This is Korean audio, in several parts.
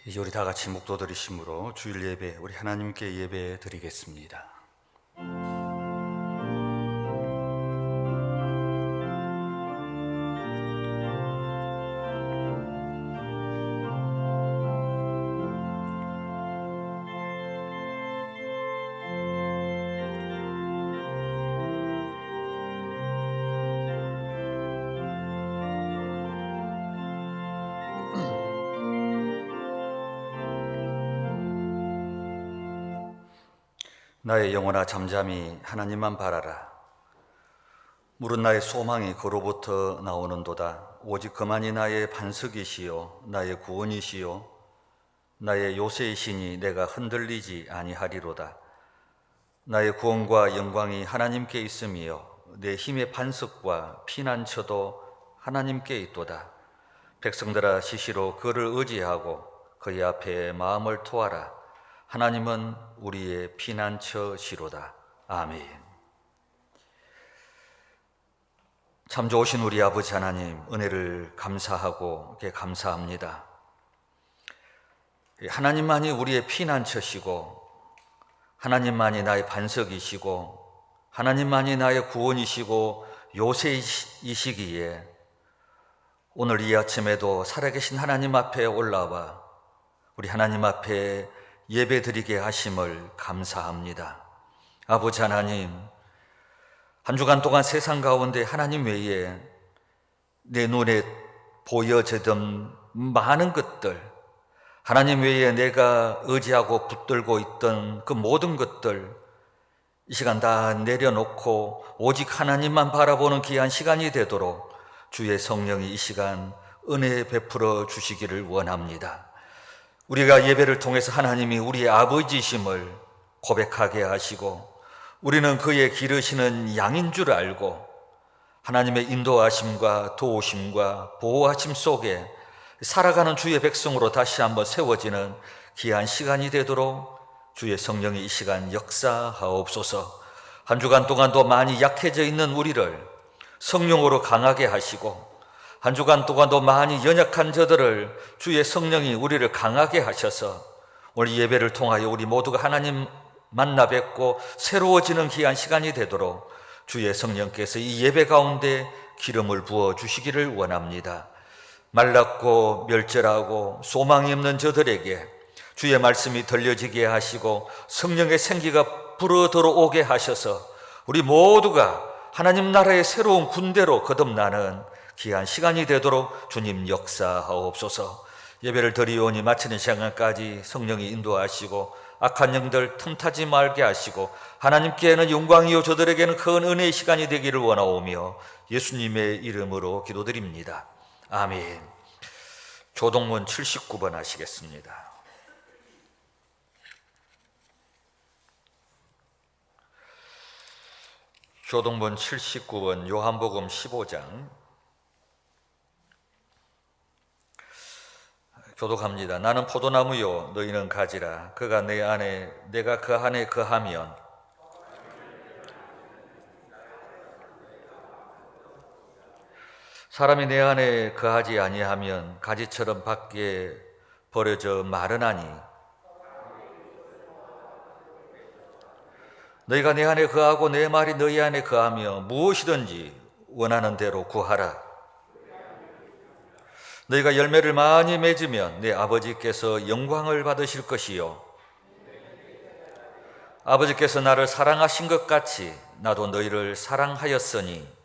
이제 우리 다 같이 묵도드리심으로 주일 예배, 우리 하나님께 예배 드리겠습니다. 나의 영혼아 잠잠히 하나님만 바라라. 물은 나의 소망이 그로부터 나오는도다. 오직 그만이 나의 반석이시요 나의 구원이시요 나의 요새이시니 내가 흔들리지 아니하리로다. 나의 구원과 영광이 하나님께 있으며 내 힘의 반석과 피난처도 하나님께 있도다. 백성들아 시시로 그를 의지하고 그의 앞에 마음을 토하라. 하나님은 우리의 피난처시로다. 아멘. 참 좋으신 우리 아버지 하나님, 은혜를 감사하고 감사합니다. 하나님만이 우리의 피난처시고 하나님만이 나의 반석이시고 하나님만이 나의 구원이시고 요새이시기에 오늘 이 아침에도 살아계신 하나님 앞에 올라와 우리 하나님 앞에 예배드리게 하심을 감사합니다. 아버지 하나님, 한 주간 동안 세상 가운데 하나님 외에 내 눈에 보여지던 많은 것들, 하나님 외에 내가 의지하고 붙들고 있던 그 모든 것들 이 시간 다 내려놓고 오직 하나님만 바라보는 귀한 시간이 되도록 주의 성령이 이 시간 은혜 베풀어 주시기를 원합니다. 우리가 예배를 통해서 하나님이 우리의 아버지심을 고백하게 하시고 우리는 그의 기르시는 양인 줄 알고 하나님의 인도하심과 도우심과 보호하심 속에 살아가는 주의 백성으로 다시 한번 세워지는 귀한 시간이 되도록 주의 성령이 이 시간 역사하옵소서. 한 주간 동안도 많이 약해져 있는 우리를 성령으로 강하게 하시고 한 주간 동안도 많이 연약한 저들을 주의 성령이 우리를 강하게 하셔서 오늘 예배를 통하여 우리 모두가 하나님 만나 뵙고 새로워지는 귀한 시간이 되도록 주의 성령께서 이 예배 가운데 기름을 부어 주시기를 원합니다. 말랐고 멸절하고 소망이 없는 저들에게 주의 말씀이 들려지게 하시고 성령의 생기가 불어 들어오게 하셔서 우리 모두가 하나님 나라의 새로운 군대로 거듭나는 귀한 시간이 되도록 주님 역사하옵소서. 예배를 드리오니 마치는 시간까지 성령이 인도하시고 악한 영들 틈타지 말게 하시고 하나님께는 영광이요 저들에게는 큰 은혜의 시간이 되기를 원하오며 예수님의 이름으로 기도드립니다. 아멘. 조동문 79번 하시겠습니다. 조동문 79번 요한복음 15장 교독합니다. 나는 포도나무요 너희는 가지라. 그가 내 안에 내가 그 안에 거하면 사람이 내 안에 거하지 아니하면 가지처럼 밖에 버려져 마르나니 너희가 내 안에 거하고 내 말이 너희 안에 거하며 무엇이든지 원하는 대로 구하라. 너희가 열매를 많이 맺으면 내 아버지께서 영광을 받으실 것이요 아버지께서 나를 사랑하신 것 같이 나도 너희를 사랑하였으니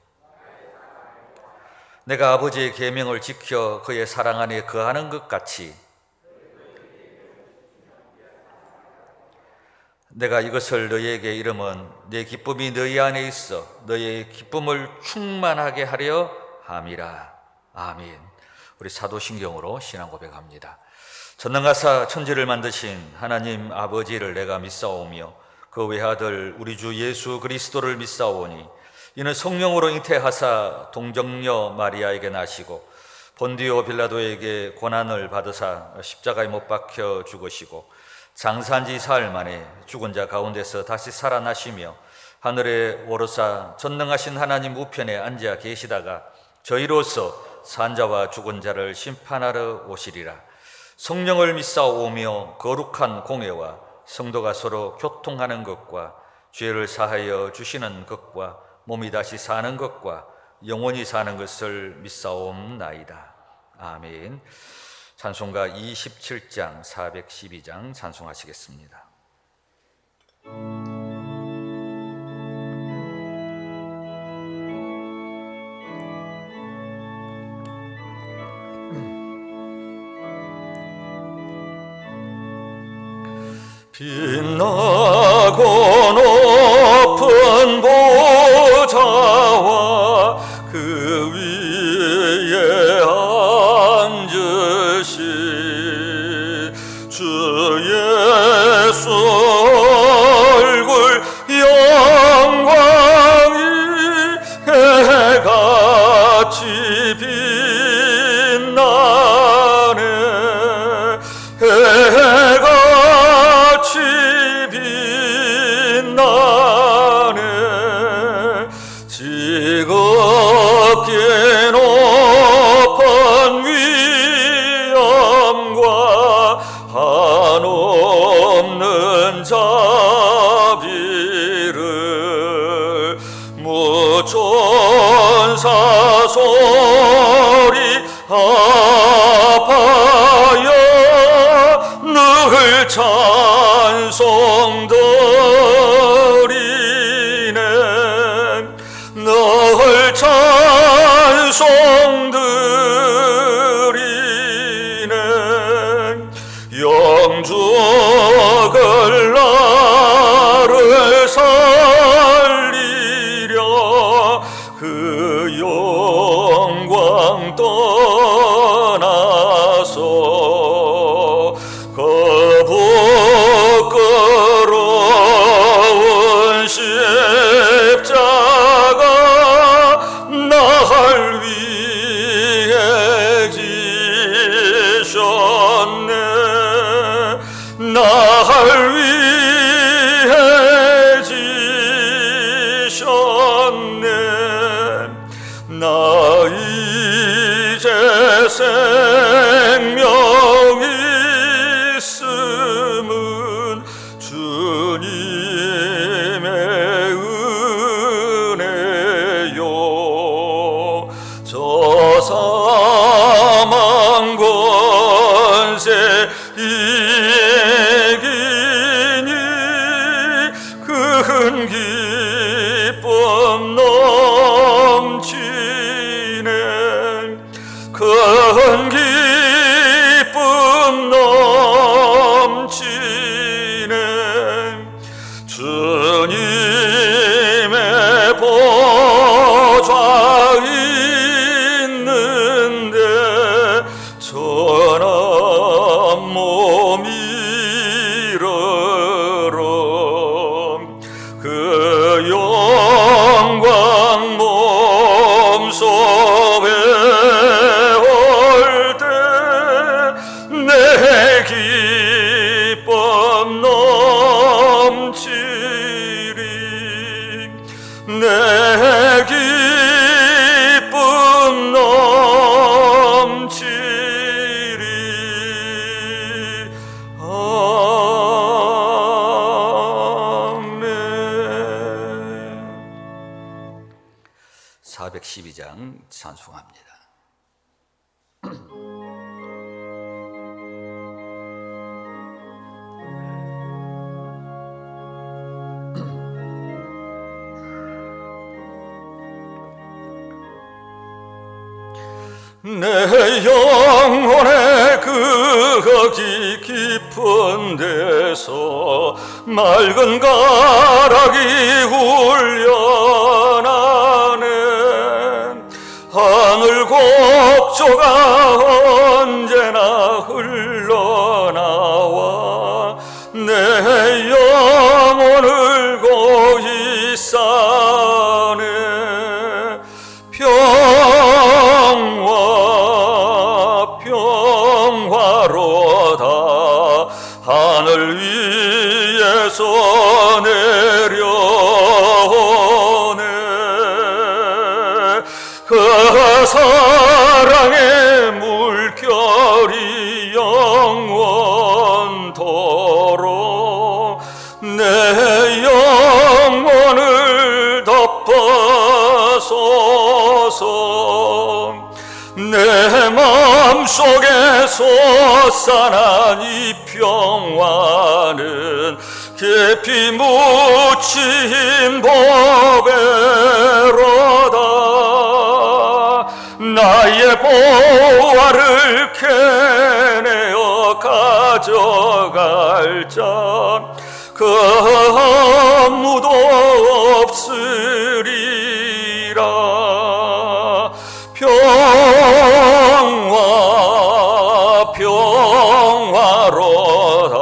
내가 아버지의 계명을 지켜 그의 사랑 안에 거하는 것 같이 내가 이것을 너희에게 이름은 내 기쁨이 너희 안에 있어 너희의 기쁨을 충만하게 하려 함이라. 아멘. 우리 사도신경으로 신앙 고백합니다. 전능하사 천지를 만드신 하나님 아버지를 내가 믿사오며 그 외아들 우리 주 예수 그리스도를 믿사오니 이는 성령으로 잉태하사 동정녀 마리아에게 나시고 본디오 빌라도에게 고난을 받으사 십자가에 못 박혀 죽으시고 장사한 지 사흘 만에 죽은 자 가운데서 다시 살아나시며 하늘에 오르사 전능하신 하나님 우편에 앉아 계시다가 저희로서 산자와 죽은 자를 심판하러 오시리라. 성령을 믿사오며 거룩한 공예와 성도가 서로 교통하는 것과 죄를 사하여 주시는 것과 몸이 다시 사는 것과 영원히 사는 것을 믿사옵나이다. 아멘. 찬송가 27장 412장 찬송하시겠습니다. 빛나고 높은 보좌와 그 위에 앉으신 주 예수 얼굴 영광이 해같이 빛나네. 해같이 빛나네. 지극히 높은 위엄과 한없는 자비를 무천사 소리 아파여 늘 찬송드리네. 늘 찬송드리네. 영죽을 나를 살리려 그 영광 떠나서 부끄러운 십자가 날 위해 지셨네. 날 위해 지셨네. 나 이제 생명이 있음은 주님의 은혜요. 저 사망 권세 이기니 큰 기쁨 넘치네. 큰 기쁨 넘치네. 주님의 보좌 있는데 전한 몸 이르러 그 영광 몸속에 올 때 내 기쁨 넘치리. 내 기쁨 넘치리. 아멘. 412장 찬송합니다. 내 영혼의 그 거기 깊은 데서 맑은 가락이 훈련하네. 하늘 곡조가 언제나 흘러나와 내 영혼을 고이 싸네. 평화로다 하늘 위에서 내려오네. 그 사랑의 물결이 내 마음속에 솟아난 이 평화는 깊이 묻힌 보배로다. 나의 보화를 캐내어 가져갈 자 그 아무도 없으리라. 평화로다.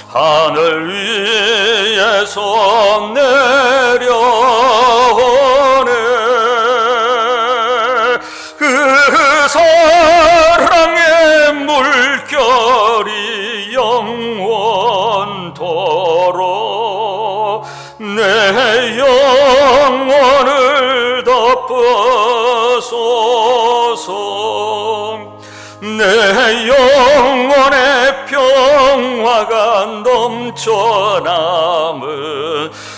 하늘 위에서 내려오네. 그 사랑의 물결이 영원토록 내 영혼을 덮어소서. 내 영혼의 평화가 넘쳐남은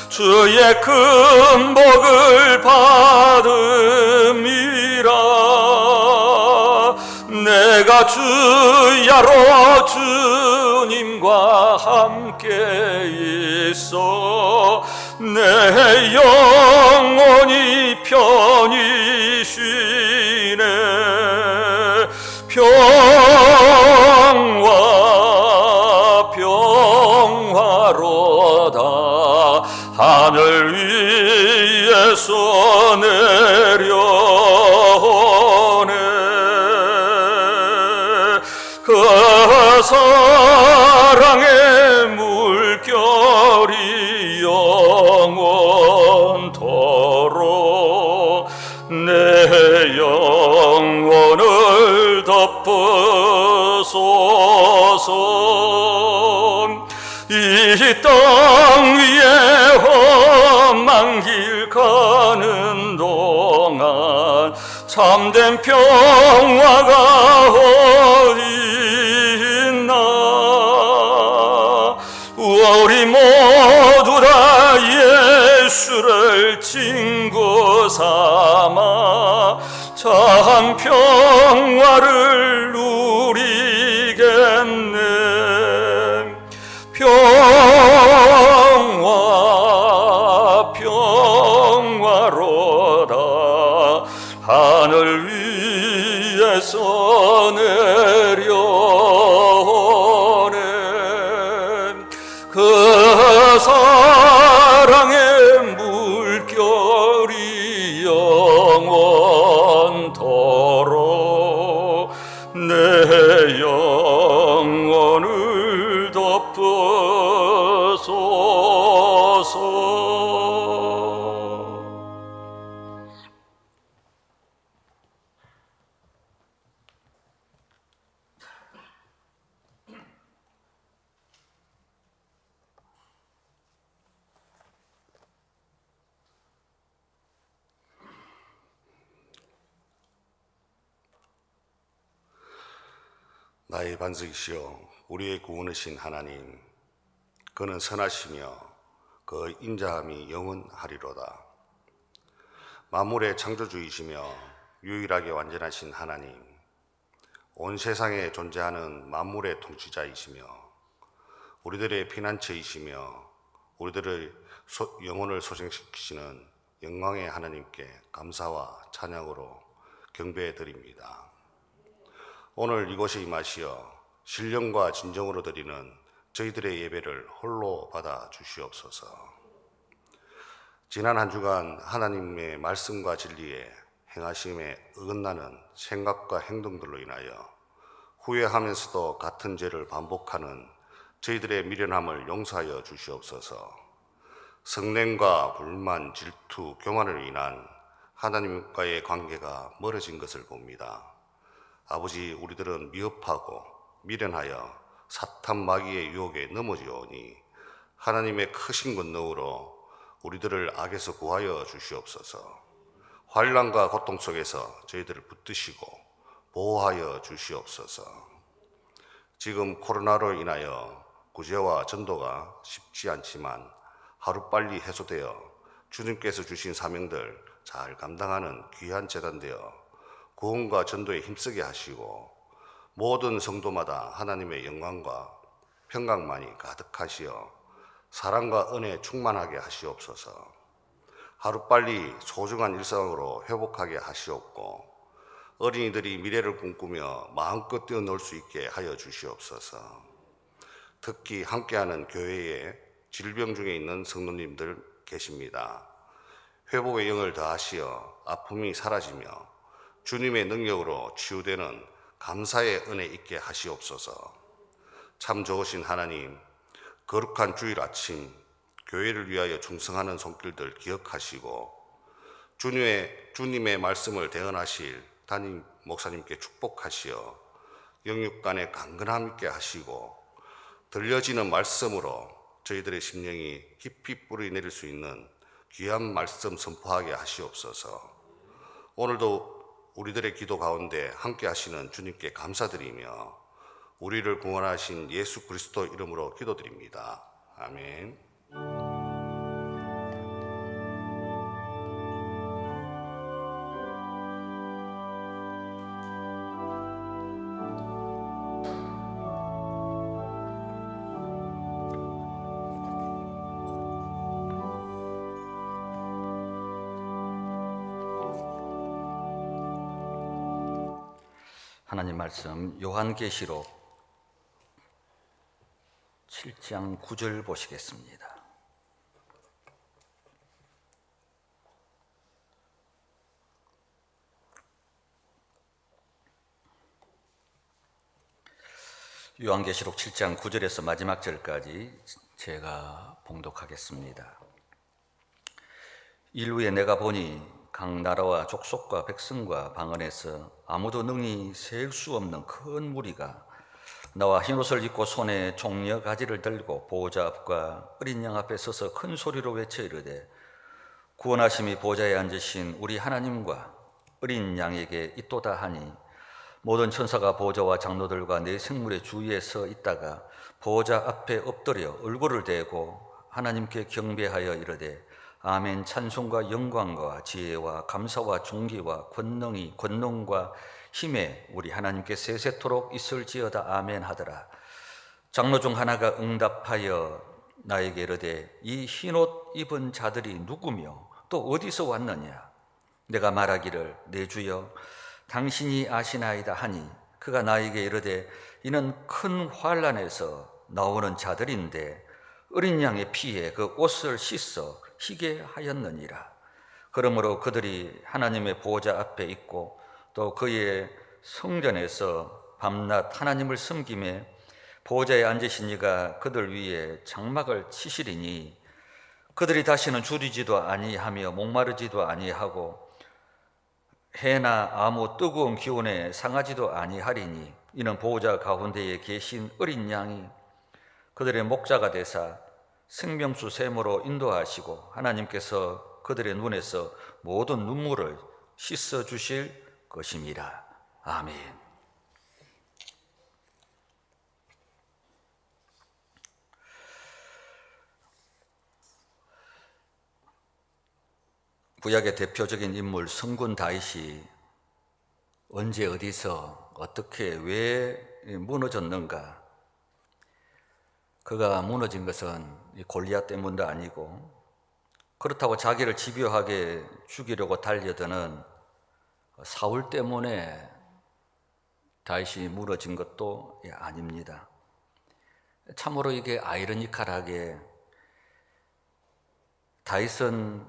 주의 큰 복을 받음이라. 내가 주야로 주님과 함께 있어 내 영혼이 편히 쉬네. 평화로다. 하늘 위에서 내려오네. 그 사랑의 물결이 영원토록 내 영혼을 덮어소서. 이 땅 위에 험한 길 가는 동안 참된 평화가 어디 있나. 우리 모두 다 예수를 친구 삼아 참 평화를 누리겠네. 평화로다. 하늘 위에서 내려오네. 그 사랑의 물결이 영원토록 내 영혼을 덮어소서. 나의 반석이시여 우리의 구원이신 하나님, 그는 선하시며 그 인자함이 영원하리로다. 만물의 창조주이시며 유일하게 완전하신 하나님, 온 세상에 존재하는 만물의 통치자이시며 우리들의 피난처이시며 우리들의 영혼을 소생시키시는 영광의 하나님께 감사와 찬양으로 경배해 드립니다. 오늘 이곳에 임하시어 신령과 진정으로 드리는 저희들의 예배를 홀로 받아 주시옵소서. 지난 한 주간 하나님의 말씀과 진리에 행하심에 어긋나는 생각과 행동들로 인하여 후회하면서도 같은 죄를 반복하는 저희들의 미련함을 용서하여 주시옵소서. 성냄과 불만, 질투, 교만으로 인한 하나님과의 관계가 멀어진 것을 봅니다. 아버지, 우리들은 미흡하고 미련하여 사탄 마귀의 유혹에 넘어지오니 하나님의 크신 권능으로 우리들을 악에서 구하여 주시옵소서. 환난과 고통 속에서 저희들을 붙드시고 보호하여 주시옵소서. 지금 코로나로 인하여 구제와 전도가 쉽지 않지만 하루빨리 해소되어 주님께서 주신 사명들 잘 감당하는 귀한 재단되어 구원과 전도에 힘쓰게 하시고 모든 성도마다 하나님의 영광과 평강만이 가득하시어 사랑과 은혜에 충만하게 하시옵소서. 하루빨리 소중한 일상으로 회복하게 하시옵고 어린이들이 미래를 꿈꾸며 마음껏 뛰어놀 수 있게 하여 주시옵소서. 특히 함께하는 교회에 질병 중에 있는 성도님들 계십니다. 회복의 영을 더하시어 아픔이 사라지며 주님의 능력으로 치유되는 감사의 은혜 있게 하시옵소서. 참 좋으신 하나님, 거룩한 주일 아침 교회를 위하여 충성하는 손길들 기억하시고 주님의 말씀을 대언하실 담임 목사님께 축복하시어 영육간에 강건함 있게 하시고 들려지는 말씀으로 저희들의 심령이 깊이 뿌리 내릴 수 있는 귀한 말씀 선포하게 하시옵소서. 오늘도 우리들의 기도 가운데 함께 하시는 주님께 감사드리며 우리를 구원하신 예수 그리스도 이름으로 기도드립니다. 아멘. 하나님 말씀 요한계시록 7장 9절 보시겠습니다. 요한계시록 7장 9절에서 마지막 절까지 제가 봉독하겠습니다. 일후에 내가 보니 각 나라와 족속과 백성과 방언에서 아무도 능히 셀 수 없는 큰 무리가 나와 흰옷을 입고 손에 종려 가지를 들고 보호자 앞과 어린 양 앞에 서서 큰 소리로 외쳐 이르되 구원하심이 보좌에 앉으신 우리 하나님과 어린 양에게 있도다 하니 모든 천사가 보호자와 장로들과 네 생물의 주위에 서 있다가 보호자 앞에 엎드려 얼굴을 대고 하나님께 경배하여 이르되 아멘. 찬송과 영광과 지혜와 감사와 존귀와 권능과 힘에 우리 하나님께 세세토록 있을지어다. 아멘 하더라. 장로 중 하나가 응답하여 나에게 이르되 이 흰옷 입은 자들이 누구며 또 어디서 왔느냐? 내가 말하기를 내 주여 당신이 아시나이다 하니 그가 나에게 이르되 이는 큰 환난에서 나오는 자들인데 어린 양의 피에 그 옷을 씻어 희게 하였느니라. 그러므로 그들이 하나님의 보호자 앞에 있고 또 그의 성전에서 밤낮 하나님을 섬기며 보호자에 앉으신 이가 그들 위에 장막을 치시리니 그들이 다시는 줄이지도 아니하며 목마르지도 아니하고 해나 아무 뜨거운 기온에 상하지도 아니하리니 이는 보호자 가운데에 계신 어린 양이 그들의 목자가 되사 생명수 샘으로 인도하시고 하나님께서 그들의 눈에서 모든 눈물을 씻어 주실 것입니다. 아멘. 구약의 대표적인 인물 성군 다윗이 언제 어디서 어떻게 왜 무너졌는가? 그가 무너진 것은 골리앗 때문도 아니고 그렇다고 자기를 집요하게 죽이려고 달려드는 사울 때문에 다윗이 무너진 것도 아닙니다. 참으로 이게 아이러니컬하게 다윗은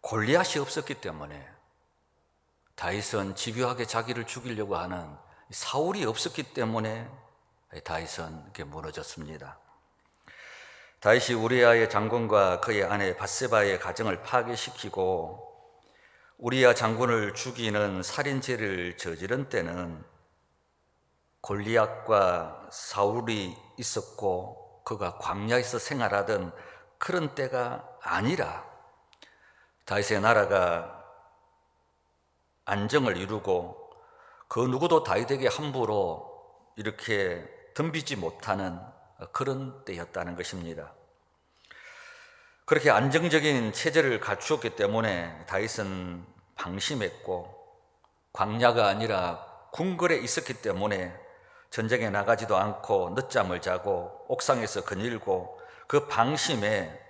골리앗이 없었기 때문에 다윗은 집요하게 자기를 죽이려고 하는 사울이 없었기 때문에 다윗은 이렇게 무너졌습니다. 다윗이 우리아의 장군과 그의 아내 밧세바의 가정을 파괴시키고 우리아 장군을 죽이는 살인죄를 저지른 때는 골리앗과 사울이 있었고 그가 광야에서 생활하던 그런 때가 아니라 다윗의 나라가 안정을 이루고 그 누구도 다윗에게 함부로 이렇게 덤비지 못하는 그런 때였다는 것입니다. 그렇게 안정적인 체제를 갖추었기 때문에 다윗은 방심했고 광야가 아니라 궁궐에 있었기 때문에 전쟁에 나가지도 않고 늦잠을 자고 옥상에서 거닐고 그 방심에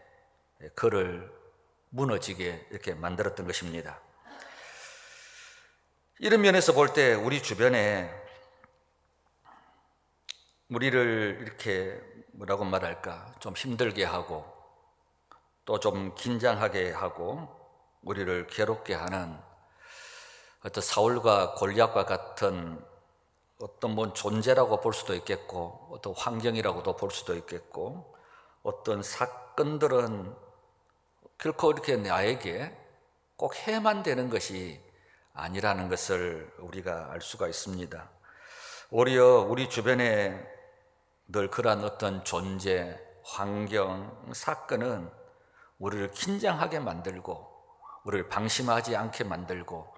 그를 무너지게 이렇게 만들었던 것입니다. 이런 면에서 볼 때 우리 주변에 우리를 이렇게 뭐라고 말할까, 좀 힘들게 하고 또 좀 긴장하게 하고 우리를 괴롭게 하는 어떤 사울과 골리앗과 같은 어떤 뭐 존재라고 볼 수도 있겠고, 어떤 환경이라고도 볼 수도 있겠고, 어떤 사건들은 결코 이렇게 나에게 꼭 해만 되는 것이 아니라는 것을 우리가 알 수가 있습니다. 오히려 우리 주변에 늘 그러한 어떤 존재, 환경, 사건은 우리를 긴장하게 만들고 우리를 방심하지 않게 만들고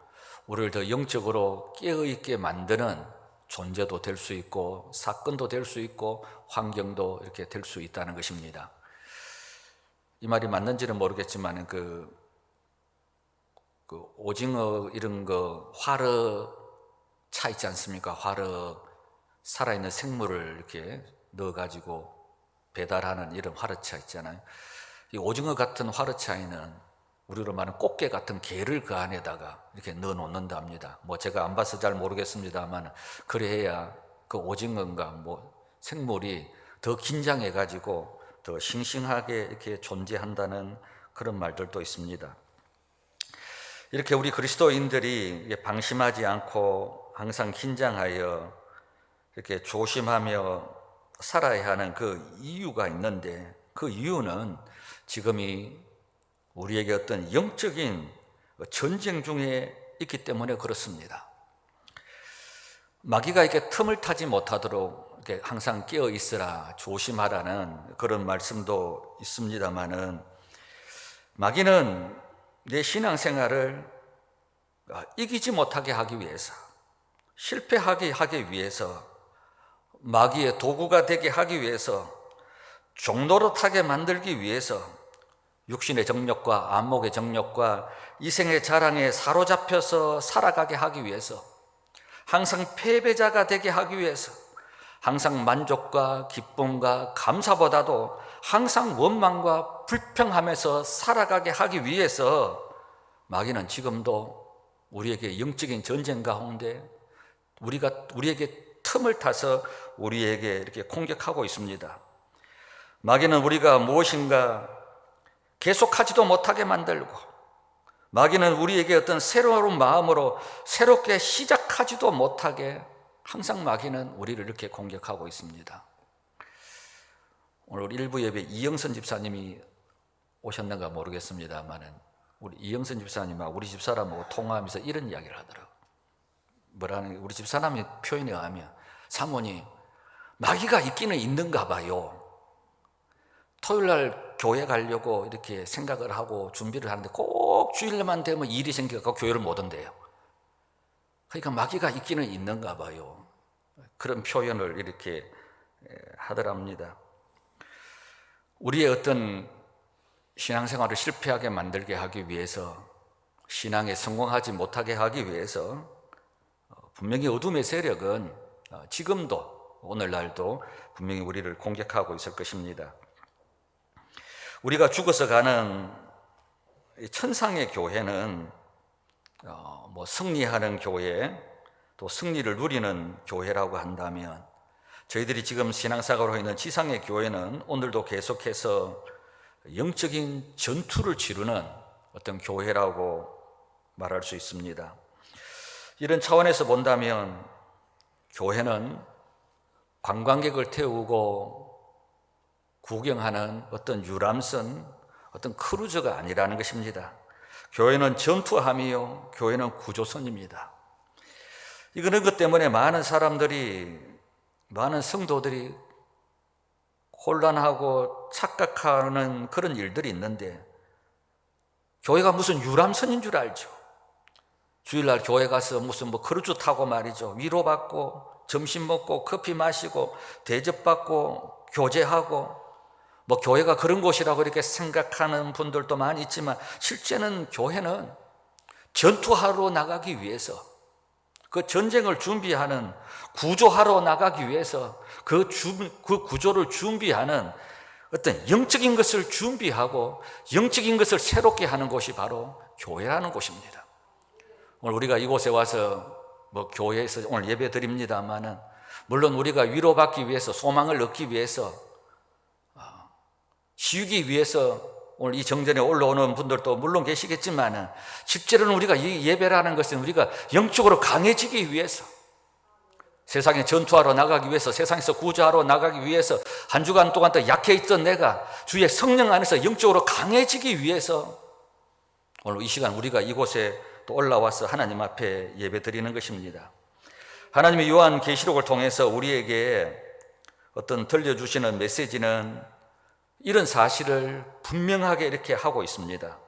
우리를 더 영적으로 깨어있게 만드는 존재도 될 수 있고 사건도 될 수 있고 환경도 이렇게 될 수 있다는 것입니다. 이 말이 맞는지는 모르겠지만 그 오징어 이런 거 화르 차 있지 않습니까? 화르 살아있는 생물을 이렇게 넣어가지고 배달하는 이런 화르차 있잖아요. 이 오징어 같은 화르차에는 우리로 말하는 꽃게 같은 게를 그 안에다가 이렇게 넣어 놓는답니다. 뭐 제가 안 봐서 잘 모르겠습니다만 그래야 그 오징어인가 뭐 생물이 더 긴장해 가지고 더 싱싱하게 이렇게 존재한다는 그런 말들도 있습니다. 이렇게 우리 그리스도인들이 방심하지 않고 항상 긴장하여 이렇게 조심하며 살아야 하는 그 이유가 있는데, 그 이유는 지금이 우리에게 어떤 영적인 전쟁 중에 있기 때문에 그렇습니다. 마귀가 이렇게 틈을 타지 못하도록 이렇게 항상 깨어 있으라, 조심하라는 그런 말씀도 있습니다만은, 마귀는 내 신앙생활을 이기지 못하게 하기 위해서, 실패하게 하기 위해서, 마귀의 도구가 되게 하기 위해서, 종노릇하게 만들기 위해서 육신의 정욕과 안목의 정욕과 이생의 자랑에 사로잡혀서 살아가게 하기 위해서, 항상 패배자가 되게 하기 위해서, 항상 만족과 기쁨과 감사보다도 항상 원망과 불평하면서 살아가게 하기 위해서 마귀는 지금도 우리에게 영적인 전쟁 가운데 우리에게 틈을 타서 우리에게 이렇게 공격하고 있습니다. 마귀는 우리가 무엇인가 계속하지도 못하게 만들고, 마귀는 우리에게 어떤 새로운 마음으로 새롭게 시작하지도 못하게 항상 마귀는 우리를 이렇게 공격하고 있습니다. 오늘 일부 예배 이영선 집사님이 오셨는가 모르겠습니다만은 우리 이영선 집사님하고 우리 집사람하고 통화하면서 이런 이야기를 하더라고요. 뭐라는, 우리 집사람이 표현해 가면, 사모님 마귀가 있기는 있는가 봐요. 토요일날 교회 가려고 이렇게 생각을 하고 준비를 하는데 꼭 주일만 되면 일이 생겨서 교회를 못 온대요. 그러니까 마귀가 있기는 있는가 봐요. 그런 표현을 이렇게 하더랍니다. 우리의 어떤 신앙생활을 실패하게 만들게 하기 위해서, 신앙에 성공하지 못하게 하기 위해서 분명히 어둠의 세력은 지금도 오늘날도 분명히 우리를 공격하고 있을 것입니다. 우리가 죽어서 가는 천상의 교회는 뭐 승리하는 교회, 또 승리를 누리는 교회라고 한다면, 저희들이 지금 신앙생활을 하고 있는 지상의 교회는 오늘도 계속해서 영적인 전투를 치르는 어떤 교회라고 말할 수 있습니다. 이런 차원에서 본다면 교회는 관광객을 태우고 구경하는 어떤 유람선, 어떤 크루즈가 아니라는 것입니다. 교회는 전투함이요, 교회는 구조선입니다. 이거는 그 때문에 많은 사람들이, 많은 성도들이 혼란하고 착각하는 그런 일들이 있는데, 교회가 무슨 유람선인 줄 알죠. 주일날 교회 가서 무슨 뭐 크루즈 타고 말이죠, 위로받고 점심 먹고 커피 마시고 대접받고 교제하고, 뭐 교회가 그런 곳이라고 이렇게 생각하는 분들도 많이 있지만, 실제는 교회는 전투하러 나가기 위해서, 그 전쟁을 준비하는, 구조하러 나가기 위해서 그 구조를 준비하는 어떤 영적인 것을 준비하고 영적인 것을 새롭게 하는 곳이 바로 교회라는 곳입니다. 오늘 우리가 이곳에 와서 교회에서 오늘 예배 드립니다만은, 물론 우리가 위로받기 위해서, 소망을 얻기 위해서, 쉬기 위해서 오늘 이 정전에 올라오는 분들도 물론 계시겠지만은, 실제로는 우리가 이 예배라는 것은 우리가 영적으로 강해지기 위해서, 세상에 전투하러 나가기 위해서, 세상에서 구조하러 나가기 위해서, 한 주간 동안 더 약해 있던 내가 주의 성령 안에서 영적으로 강해지기 위해서 오늘 이 시간 우리가 이곳에 또 올라와서 하나님 앞에 예배 드리는 것입니다. 하나님의 요한계시록을 통해서 우리에게 어떤 들려주시는 메시지는 이런 사실을 분명하게 이렇게 하고 있습니다.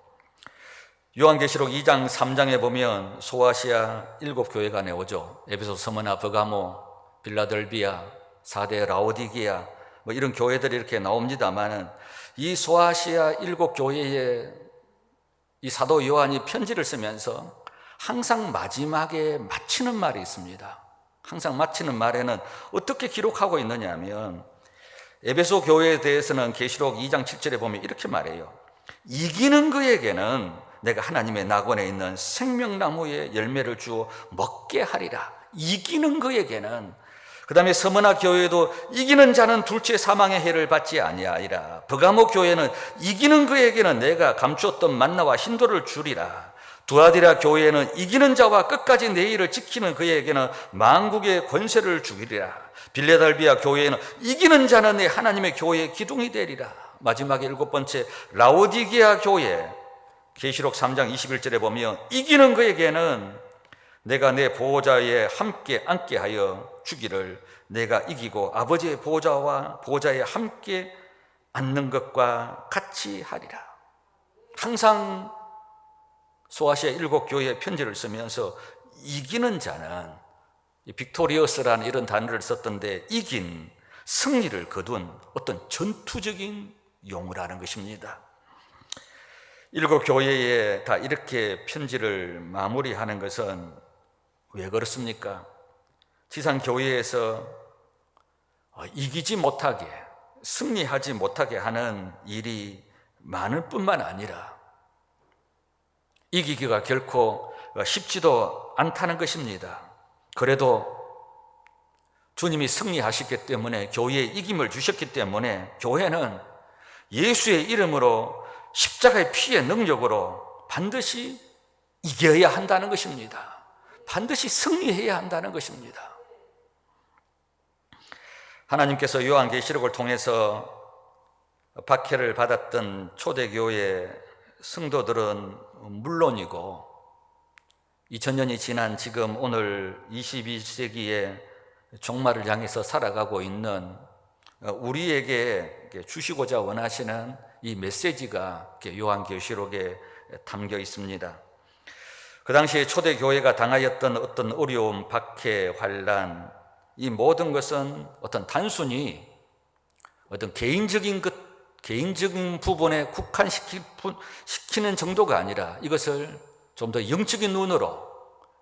요한계시록 2장 3장에 보면 소아시아 7교회가 나오죠. 에베소, 스무나, 버가모, 빌라델비아, 사대, 라오디게아 이런 교회들이 이렇게 나옵니다만은, 이 소아시아 7교회에 이 사도 요한이 편지를 쓰면서 항상 마지막에 마치는 말이 있습니다. 항상 마치는 말에는 어떻게 기록하고 있느냐 하면, 에베소 교회에 대해서는 계시록 2장 7절에 보면 이렇게 말해요. 이기는 그에게는 내가 하나님의 낙원에 있는 생명나무의 열매를 주어 먹게 하리라. 이기는 그에게는. 그 다음에 서머나 교회도 이기는 자는 둘째 사망의 해를 받지 아니하리라. 버가모 교회는 이기는 그에게는 내가 감추었던 만나와 hin도를 주리라. 두아디라 교회는 이기는 자와 끝까지 내 일을 지키는 그에게는 만국의 권세를 주리라. 빌레달비아 교회는 이기는 자는 내 하나님의 교회의 기둥이 되리라. 마지막에 7번째 라오디게아 교회, 계시록 3장 21절에 보면 이기는 그에게는 내가 내 보호자에 함께 앉게 하여 주기를, 내가 이기고 아버지의 보호자에 함께 앉는 것과 같이 하리라. 항상 소아시아 7교회에 편지를 쓰면서 이기는 자는, 빅토리어스라는 이런 단어를 썼던데, 이긴, 승리를 거둔 어떤 전투적인 용어라는 것입니다. 7교회에 다 이렇게 편지를 마무리하는 것은 왜 그렇습니까? 지상교회에서 이기지 못하게, 승리하지 못하게 하는 일이 많을 뿐만 아니라 이기기가 결코 쉽지도 않다는 것입니다. 그래도 주님이 승리하셨기 때문에, 교회에 이김을 주셨기 때문에 교회는 예수의 이름으로 십자가의 피의 능력으로 반드시 이겨야 한다는 것입니다. 반드시 승리해야 한다는 것입니다. 하나님께서 요한계시록을 통해서 박해를 받았던 초대교회 성도들은 물론이고, 2000년이 지난 지금 오늘 22세기의 종말을 향해서 살아가고 있는 우리에게 주시고자 원하시는 이 메시지가 요한계시록에 담겨 있습니다. 그 당시에 초대교회가 당하였던 어떤 어려움, 박해, 환난, 이 모든 것은 어떤 단순히 어떤 개인적인 부분에 국한시키는 정도가 아니라, 이것을 좀 더 영적인 눈으로,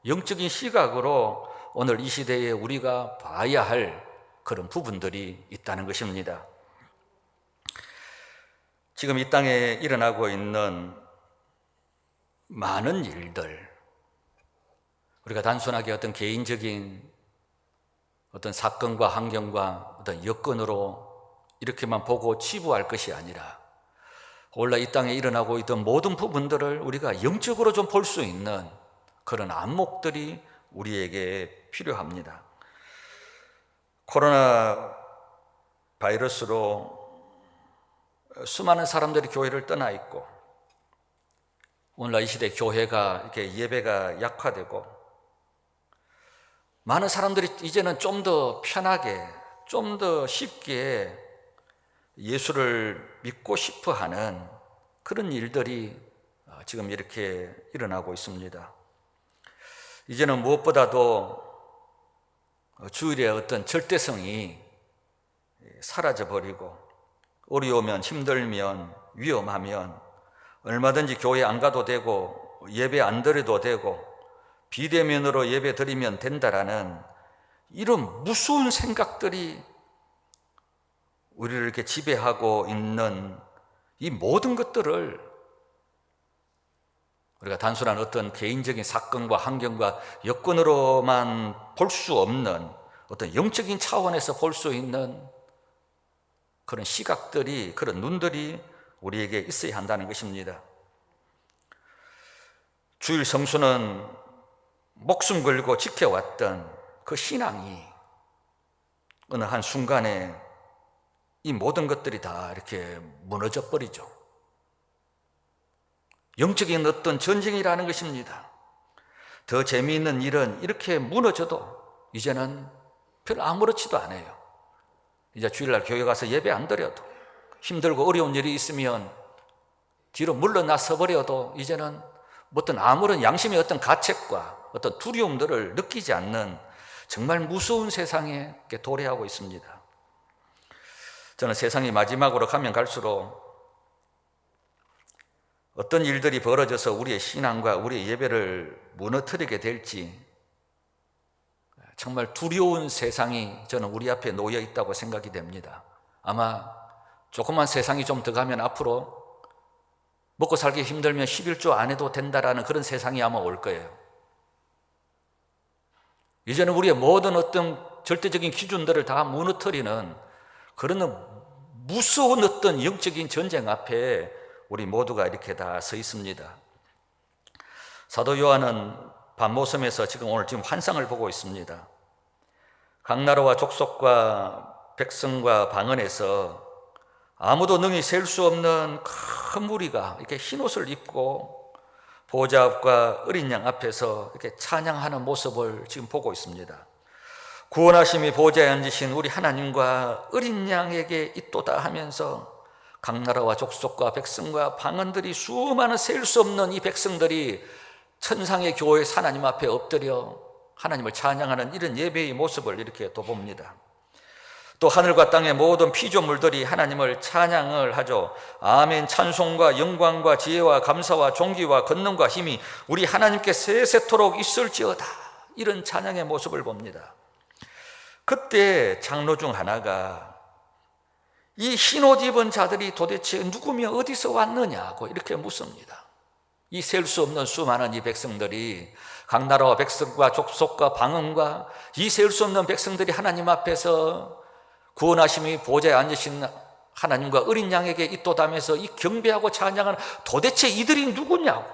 영적인 시각으로 오늘 이 시대에 우리가 봐야 할 그런 부분들이 있다는 것입니다. 지금 이 땅에 일어나고 있는 많은 일들, 우리가 단순하게 어떤 개인적인 어떤 사건과 환경과 어떤 여건으로 이렇게만 보고 치부할 것이 아니라, 원래 이 땅에 일어나고 있던 모든 부분들을 우리가 영적으로 좀 볼 수 있는 그런 안목들이 우리에게 필요합니다. 코로나 바이러스로 수많은 사람들이 교회를 떠나 있고, 오늘날 이 시대 교회가 이렇게 예배가 약화되고, 많은 사람들이 이제는 좀 더 편하게, 좀 더 쉽게 예수를 믿고 싶어 하는 그런 일들이 지금 이렇게 일어나고 있습니다. 이제는 무엇보다도 주일의 어떤 절대성이 사라져버리고, 어려우면, 힘들면, 위험하면 얼마든지 교회 안 가도 되고, 예배 안 드려도 되고, 비대면으로 예배 드리면 된다라는 이런 무서운 생각들이 우리를 이렇게 지배하고 있는 이 모든 것들을 우리가 단순한 어떤 개인적인 사건과 환경과 여건으로만 볼 수 없는 어떤 영적인 차원에서 볼 수 있는 그런 시각들이, 그런 눈들이 우리에게 있어야 한다는 것입니다. 주일 성수는 목숨 걸고 지켜왔던 그 신앙이 어느 한 순간에 이 모든 것들이 다 이렇게 무너져 버리죠. 영적인 어떤 전쟁이라는 것입니다. 더 재미있는 일은 이렇게 무너져도 이제는 별 아무렇지도 않아요. 이제 주일날 교회 가서 예배 안 드려도, 힘들고 어려운 일이 있으면 뒤로 물러나서 버려도 이제는 어떤 아무런 양심의 어떤 가책과 어떤 두려움들을 느끼지 않는 정말 무서운 세상에 도래하고 있습니다. 저는 세상이 마지막으로 가면 갈수록 어떤 일들이 벌어져서 우리의 신앙과 우리의 예배를 무너뜨리게 될지 정말 두려운 세상이 저는 우리 앞에 놓여 있다고 생각이 됩니다. 아마 조금만 세상이 좀 더 가면 앞으로 먹고 살기 힘들면 11조 안 해도 된다라는 그런 세상이 아마 올 거예요. 이제는 우리의 모든 어떤 절대적인 기준들을 다 무너뜨리는 그런 무서운 어떤 영적인 전쟁 앞에 우리 모두가 이렇게 다 서 있습니다. 사도 요한은 반모섬에서 지금 환상을 보고 있습니다. 각 나라와 족속과 백성과 방언에서 아무도 능히 셀 수 없는 큰 무리가 이렇게 흰옷을 입고 보좌 앞과 어린 양 앞에서 이렇게 찬양하는 모습을 지금 보고 있습니다. 구원하심이 보좌에 앉으신 우리 하나님과 어린 양에게 있도다 하면서 각 나라와 족속과 백성과 방언들이 수많은 셀 수 없는 이 백성들이 천상의 교회 하나님 앞에 엎드려 하나님을 찬양하는 이런 예배의 모습을 이렇게 또 봅니다. 또 하늘과 땅의 모든 피조물들이 하나님을 찬양을 하죠. 아멘. 찬송과 영광과 지혜와 감사와 존귀와 권능과 힘이 우리 하나님께 세세토록 있을지어다. 이런 찬양의 모습을 봅니다. 그때 장로 중 하나가 이 흰옷 입은 자들이 도대체 누구며 어디서 왔느냐고 이렇게 묻습니다. 이 셀 수 없는 수많은 이 백성들이 각 나라와 백성과 족속과 방언과 이 셀 수 없는 백성들이 하나님 앞에서 구원하심이 보좌에 앉으신 하나님과 어린 양에게 있도다면서 이 경배하고 찬양하는 도대체 이들이 누구냐고,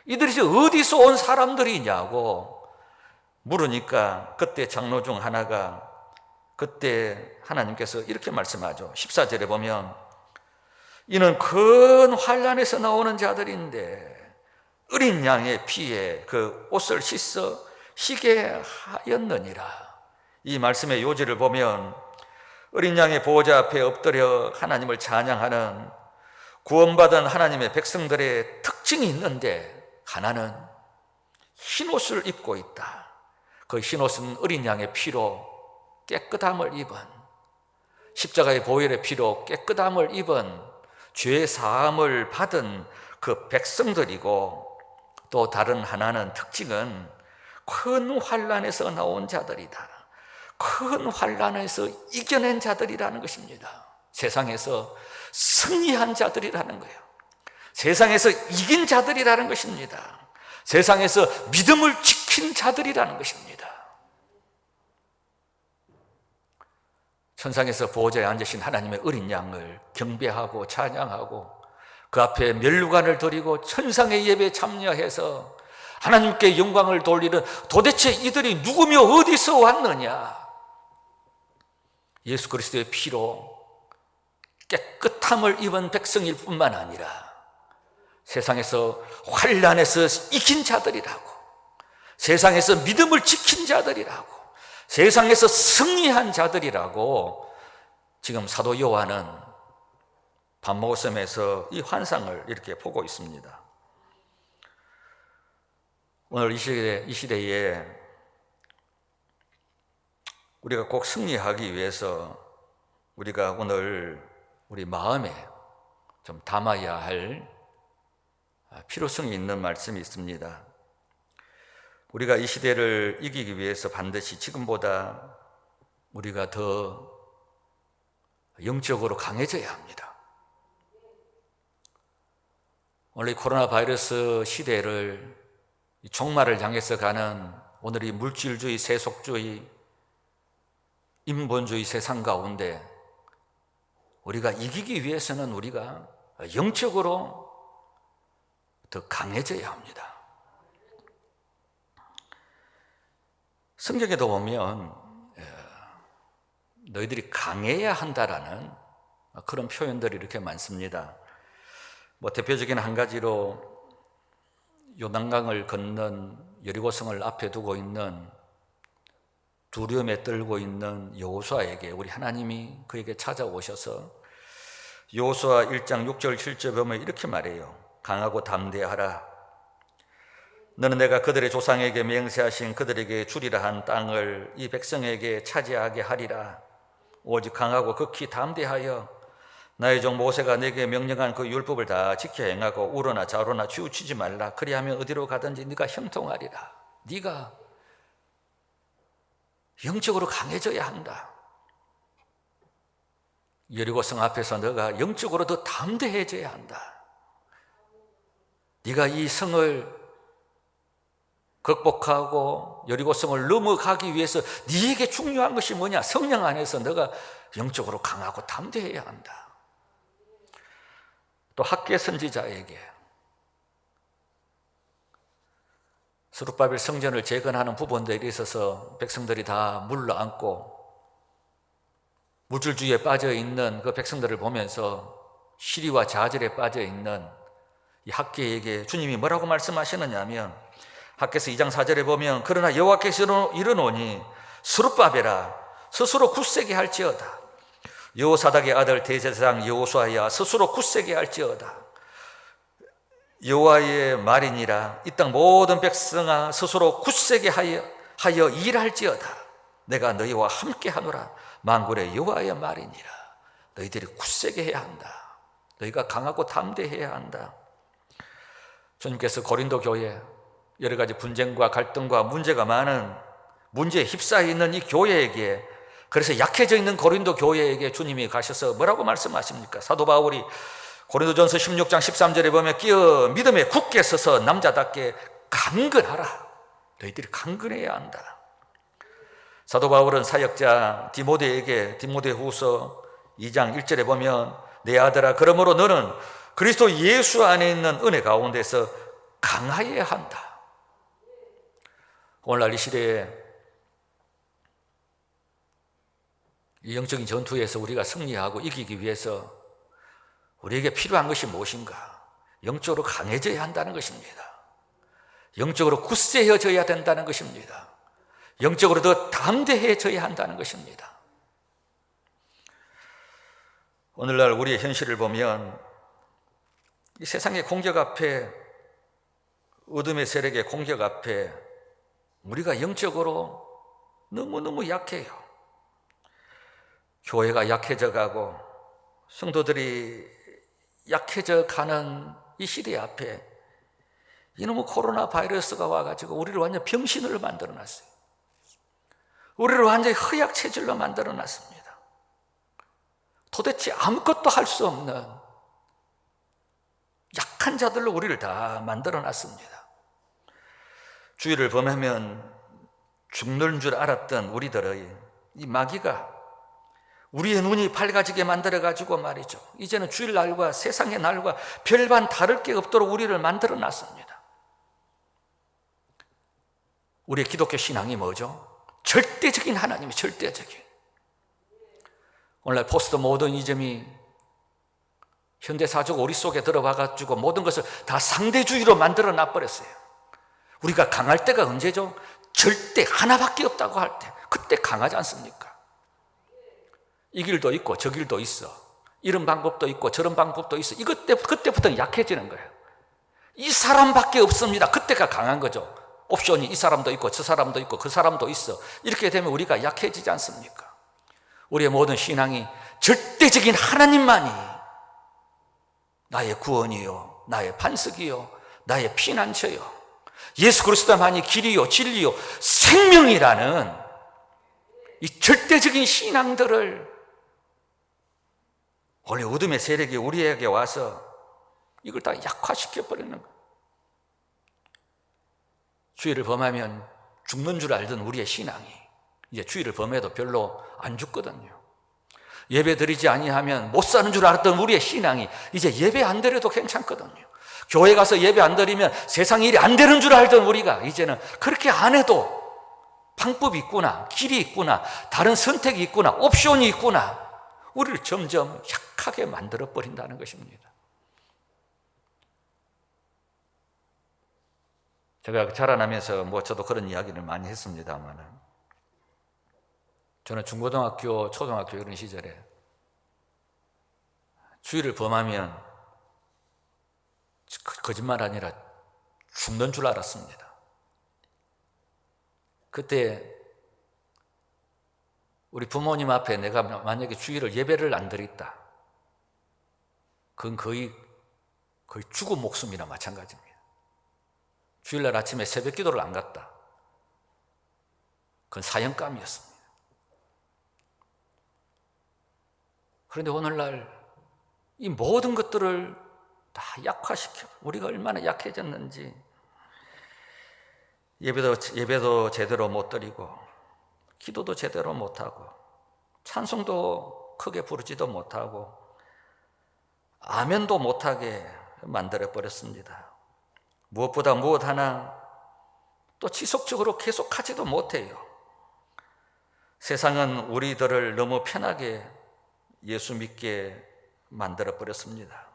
이들이 어디서 온 사람들이냐고 물으니까 그때 장로 중 하나가 그때 하나님께서 이렇게 말씀하죠. 14절에 보면 이는 큰 환난에서 나오는 자들인데 어린 양의 피에 그 옷을 씻어 희게 하였느니라. 이 말씀의 요지를 보면 어린 양의 보호자 앞에 엎드려 하나님을 찬양하는 구원받은 하나님의 백성들의 특징이 있는데 하나는 흰옷을 입고 있다. 그 흰옷은 어린 양의 피로 깨끗함을 입은, 십자가의 보혈의 피로 깨끗함을 입은 죄 사함을 받은 그 백성들이고, 또 다른 하나는 특징은 큰 환난에서 나온 자들이다. 큰 환난에서 이겨낸 자들이라는 것입니다. 세상에서 승리한 자들이라는 거예요. 세상에서 이긴 자들이라는 것입니다. 세상에서 믿음을 지킨 자들이라는 것입니다. 천상에서 보호자에 앉으신 하나님의 어린 양을 경배하고 찬양하고 그 앞에 멸류관을 드리고 천상의 예배에 참여해서 하나님께 영광을 돌리는 도대체 이들이 누구며 어디서 왔느냐? 예수 그리스도의 피로 깨끗함을 입은 백성일 뿐만 아니라 세상에서 환난에서 이긴 자들이라고, 세상에서 믿음을 지킨 자들이라고, 세상에서 승리한 자들이라고 지금 사도 요한은 반모섬에서 이 환상을 이렇게 보고 있습니다. 오늘 이 시대에 우리가 꼭 승리하기 위해서 우리가 오늘 우리 마음에 좀 담아야 할 필요성이 있는 말씀이 있습니다. 우리가 이 시대를 이기기 위해서 반드시 지금보다 우리가 더 영적으로 강해져야 합니다. 원래 코로나 바이러스 시대를 종말을 향해서 가는 오늘 이 물질주의, 세속주의, 인본주의 세상 가운데 우리가 이기기 위해서는 우리가 영적으로 더 강해져야 합니다. 성경에도 보면 너희들이 강해야 한다라는 그런 표현들이 이렇게 많습니다. 대표적인 한 가지로 요단강을 건넌 여리고성을 앞에 두고 있는 두려움에 떨고 있는 여호수아에게 우리 하나님이 그에게 찾아오셔서 여호수아 1장 6절 7절 보면 이렇게 말해요. 강하고 담대하라. 너는 내가 그들의 조상에게 맹세하신 그들에게 주리라 한 땅을 이 백성에게 차지하게 하리라. 오직 강하고 극히 담대하여 나의 종 모세가 내게 명령한 그 율법을 다 지켜 행하고 우로나 좌로나 치우치지 말라. 그리하면 어디로 가든지 네가 형통하리라. 네가 영적으로 강해져야 한다. 여리고성 앞에서 너가 영적으로 더 담대해져야 한다. 네가 이 성을 극복하고 여리고성을 넘어가기 위해서 네게 중요한 것이 뭐냐? 성령 안에서 너가 영적으로 강하고 담대해야 한다. 또 학개 선지자에게 스룹바벨 성전을 재건하는 부분들이 있어서 백성들이 다 물러앉고 물질주의에 빠져있는 그 백성들을 보면서 시리와 좌절에 빠져있는 이 학개에게 주님이 뭐라고 말씀하시느냐 하면 학개서 2장 4절에 보면 그러나 여호와께서 이르노니 스룹바벨아 스스로 굳세게 할지어다. 여호사닥의 아들 대제사장 여호수아야 스스로 굳세게 할지어다. 여호와의 말이니라. 이 땅 모든 백성아 스스로 굳세게 하여 일할지어다. 내가 너희와 함께 하노라. 만군의 여호와의 말이니라. 너희들이 굳세게 해야 한다. 너희가 강하고 담대해야 한다. 주님께서 고린도 교회 여러 가지 분쟁과 갈등과 문제가 많은 문제에 휩싸여 있는 이 교회에게, 그래서 약해져 있는 고린도 교회에게 주님이 가셔서 뭐라고 말씀하십니까? 사도 바울이 고린도전서 16장 13절에 보면 끼어 믿음에 굳게 서서 남자답게 강건하라. 너희들이 강건해야 한다. 사도 바울은 사역자 디모데에게 디모데후서 2장 1절에 보면 내 아들아 그러므로 너는 그리스도 예수 안에 있는 은혜 가운데서 강하여야 한다. 오늘날 이 시대에 이 영적인 전투에서 우리가 승리하고 이기기 위해서 우리에게 필요한 것이 무엇인가? 영적으로 강해져야 한다는 것입니다. 영적으로 굳세어져야 된다는 것입니다. 영적으로 더 담대해져야 한다는 것입니다. 오늘날 우리의 현실을 보면 이 세상의 공격 앞에, 어둠의 세력의 공격 앞에 우리가 영적으로 너무너무 약해요. 교회가 약해져 가고 성도들이 약해져 가는 이 시대 앞에 이놈의 코로나 바이러스가 와가지고 우리를 완전 병신으로 만들어놨어요. 우리를 완전히 허약체질로 만들어놨습니다. 도대체 아무것도 할 수 없는 약한 자들로 우리를 다 만들어놨습니다. 주의를 범하면 죽는 줄 알았던 우리들의 이 마귀가 우리의 눈이 밝아지게 만들어가지고 말이죠, 이제는 주일날과 세상의 날과 별반 다를 게 없도록 우리를 만들어놨습니다. 우리의 기독교 신앙이 뭐죠? 절대적인 하나님이 절대적인. 오늘날 포스트 모더니즘이 현대사적 오리 속에 들어와가지고 모든 것을 다 상대주의로 만들어 놔버렸어요. 우리가 강할 때가 언제죠? 절대 하나밖에 없다고 할 때, 그때 강하지 않습니까? 이 길도 있고 저 길도 있어, 이런 방법도 있고 저런 방법도 있어. 그때부터 약해지는 거예요. 이 사람밖에 없습니다. 그때가 강한 거죠. 옵션이 이 사람도 있고 저 사람도 있고 그 사람도 있어. 이렇게 되면 우리가 약해지지 않습니까? 우리의 모든 신앙이 절대적인 하나님만이 나의 구원이요, 나의 반석이요, 나의 피난처요, 예수 그리스도만이 길이요 진리요 생명이라는 이 절대적인 신앙들을 원래 어둠의 세력이 우리에게 와서 이걸 다 약화시켜 버리는 거예요. 주의를 범하면 죽는 줄 알던 우리의 신앙이 이제 주의를 범해도 별로 안 죽거든요. 예배 드리지 아니하면 못 사는 줄 알았던 우리의 신앙이 이제 예배 안 드려도 괜찮거든요. 교회 가서 예배 안 드리면 세상 일이 안 되는 줄 알던 우리가 이제는 그렇게 안 해도 방법이 있구나, 길이 있구나, 다른 선택이 있구나, 옵션이 있구나, 우리를 점점 약하게 만들어 버린다는 것입니다. 제가 자라나면서 저도 그런 이야기를 많이 했습니다만, 저는 중고등학교, 초등학교 이런 시절에 주의를 범하면 거짓말 아니라 죽는 줄 알았습니다. 그때 우리 부모님 앞에 내가 만약에 주일을 예배를 안 드렸다, 그건 거의 죽은 목숨이나 마찬가지입니다. 주일날 아침에 새벽 기도를 안 갔다, 그건 사형감이었습니다. 그런데 오늘날 이 모든 것들을 다 약화시켜, 우리가 얼마나 약해졌는지, 예배도 제대로 못 드리고, 기도도 제대로 못하고, 찬송도 크게 부르지도 못하고, 아멘도 못하게 만들어버렸습니다. 무엇보다 무엇 하나 또 지속적으로 계속하지도 못해요. 세상은 우리들을 너무 편하게 예수 믿게 만들어버렸습니다.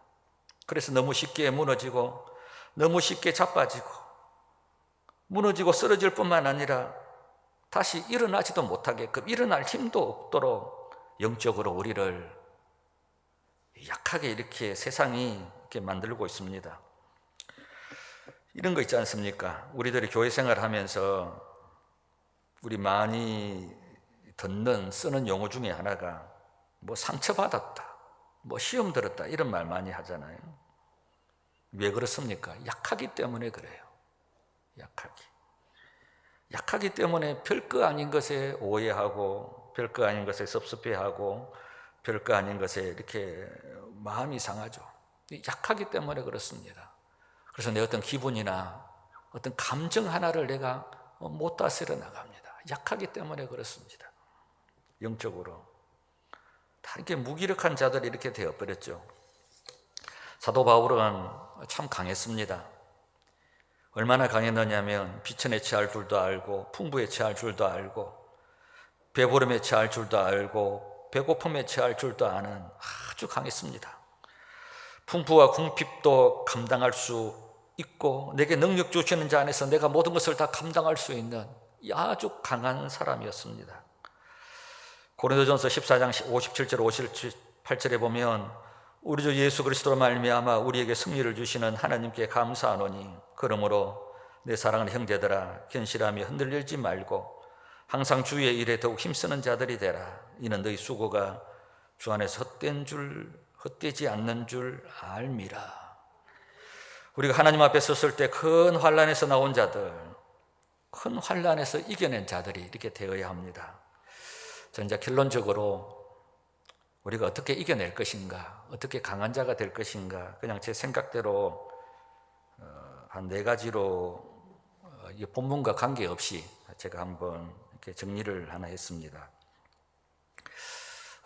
그래서 너무 쉽게 무너지고, 너무 쉽게 자빠지고, 무너지고 쓰러질 뿐만 아니라 다시 일어나지도 못하게끔, 일어날 힘도 없도록 영적으로 우리를 약하게 이렇게 세상이 이렇게 만들고 있습니다. 이런 거 있지 않습니까? 우리들이 교회 생활하면서 우리 많이 듣는, 쓰는 용어 중에 하나가 상처받았다, 시험 들었다, 이런 말 많이 하잖아요. 왜 그렇습니까? 약하기 때문에 그래요. 약하기 때문에 별거 아닌 것에 오해하고, 별거 아닌 것에 섭섭해하고, 별거 아닌 것에 이렇게 마음이 상하죠. 약하기 때문에 그렇습니다. 그래서 내 어떤 기분이나 어떤 감정 하나를 내가 못 다스려 나갑니다. 약하기 때문에 그렇습니다. 영적으로 다 이렇게 무기력한 자들이 이렇게 되어버렸죠. 사도 바울은 참 강했습니다. 얼마나 강했느냐면 비천에 취할 줄도 알고, 풍부에 취할 줄도 알고, 배부름에 취할 줄도 알고, 배고픔에 취할 줄도 아는 아주 강했습니다. 풍부와 궁핍도 감당할 수 있고, 내게 능력 주시는 자 안에서 내가 모든 것을 다 감당할 수 있는 아주 강한 사람이었습니다. 고린도전서 14장 57절 58절에 보면, 우리 주 예수 그리스도로 말미암아 우리에게 승리를 주시는 하나님께 감사하노니, 그러므로 내 사랑하는 형제들아, 견실하며 흔들리지 말고 항상 주의 일에 더욱 힘쓰는 자들이 되라. 이는 너희 수고가 주 안에서 헛되지 않는 줄 알미라. 우리가 하나님 앞에 섰을 때 큰 환난에서 나온 자들, 큰 환난에서 이겨낸 자들이 이렇게 되어야 합니다. 저는 이제 결론적으로 우리가 어떻게 이겨낼 것인가, 어떻게 강한 자가 될 것인가, 그냥 제 생각대로 한 4가지로 이 본문과 관계없이 제가 한번 이렇게 정리를 하나 했습니다.